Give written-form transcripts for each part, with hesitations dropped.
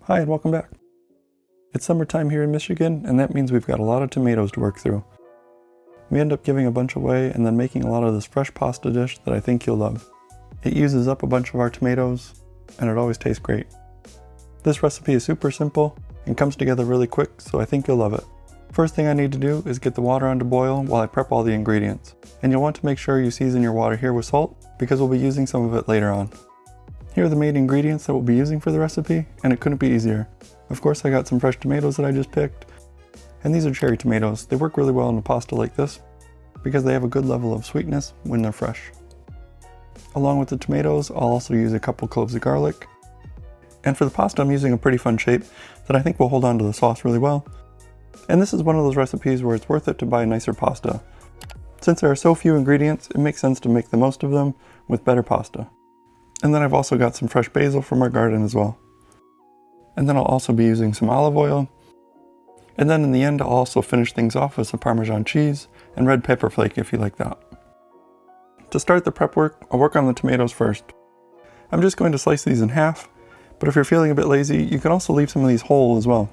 Hi and welcome back. It's summertime here in Michigan, and that means we've got a lot of tomatoes to work through. We end up giving a bunch away and then making a lot of this fresh pasta dish that I think you'll love. It uses up a bunch of our tomatoes, and it always tastes great. This recipe is super simple and comes together really quick, so I think you'll love it. First thing I need to do is get the water on to boil while I prep all the ingredients. And you'll want to make sure you season your water here with salt, because we'll be using some of it later on. Here are the main ingredients that we'll be using for the recipe, and it couldn't be easier. Of course, I got some fresh tomatoes that I just picked, and these are cherry tomatoes. They work really well in a pasta like this because they have a good level of sweetness when they're fresh. Along with the tomatoes, I'll also use a couple cloves of garlic. And for the pasta, I'm using a pretty fun shape that I think will hold on to the sauce really well. And this is one of those recipes where it's worth it to buy nicer pasta. Since there are so few ingredients, it makes sense to make the most of them with better pasta. And then I've also got some fresh basil from our garden as well. And then I'll also be using some olive oil. And then in the end, I'll also finish things off with some Parmesan cheese and red pepper flake if you like that. To start the prep work, I'll work on the tomatoes first. I'm just going to slice these in half, but if you're feeling a bit lazy, you can also leave some of these whole as well.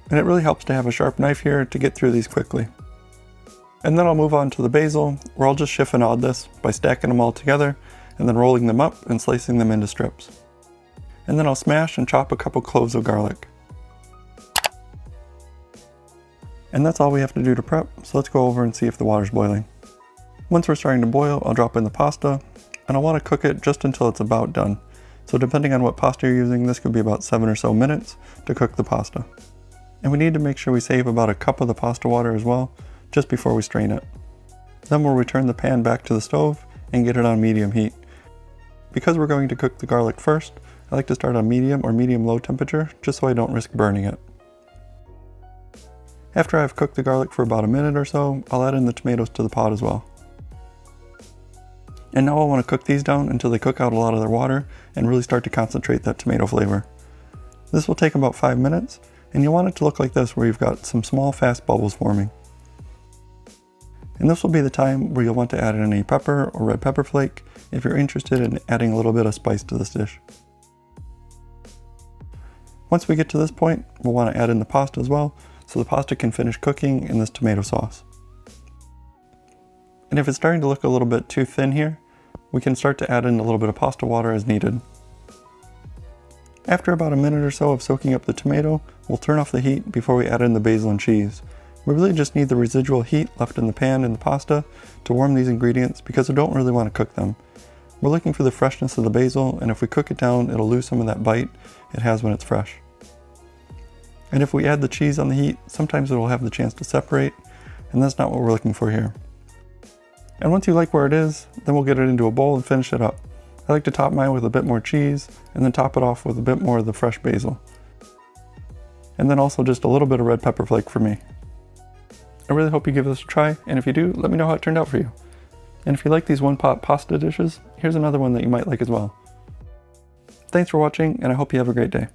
And it really helps to have a sharp knife here to get through these quickly. And then I'll move on to the basil, where I'll just chiffonade this by stacking them all together and then rolling them up and slicing them into strips. And then I'll smash and chop a couple cloves of garlic. And that's all we have to do to prep, so let's go over and see if the water's boiling. Once we're starting to boil, I'll drop in the pasta, and I'll want to cook it just until it's about done. So depending on what pasta you're using, this could be about 7 or so minutes to cook the pasta. And we need to make sure we save about a cup of the pasta water as well, just before we strain it. Then we'll return the pan back to the stove and get it on medium heat. Because we're going to cook the garlic first, I like to start on medium or medium-low temperature, just so I don't risk burning it. After I've cooked the garlic for about a minute or so, I'll add in the tomatoes to the pot as well. And now I want to cook these down until they cook out a lot of their water and really start to concentrate that tomato flavor. This will take about 5 minutes, and you'll want it to look like this, where you've got some small fast bubbles forming. And this will be the time where you'll want to add in a pepper or red pepper flake if you're interested in adding a little bit of spice to this dish. Once we get to this point, we'll want to add in the pasta as well, so the pasta can finish cooking in this tomato sauce. And if it's starting to look a little bit too thin here, we can start to add in a little bit of pasta water as needed. After about a minute or so of soaking up the tomato, we'll turn off the heat before we add in the basil and cheese. We really just need the residual heat left in the pan and the pasta to warm these ingredients, because we don't really want to cook them. We're looking for the freshness of the basil, and if we cook it down, it'll lose some of that bite it has when it's fresh. And if we add the cheese on the heat, sometimes it will have the chance to separate, and that's not what we're looking for here. And once you like where it is, then we'll get it into a bowl and finish it up. I like to top mine with a bit more cheese, and then top it off with a bit more of the fresh basil. And then also just a little bit of red pepper flake for me. I really hope you give this a try, and if you do, let me know how it turned out for you. And if you like these one-pot pasta dishes, here's another one that you might like as well. Thanks for watching, and I hope you have a great day.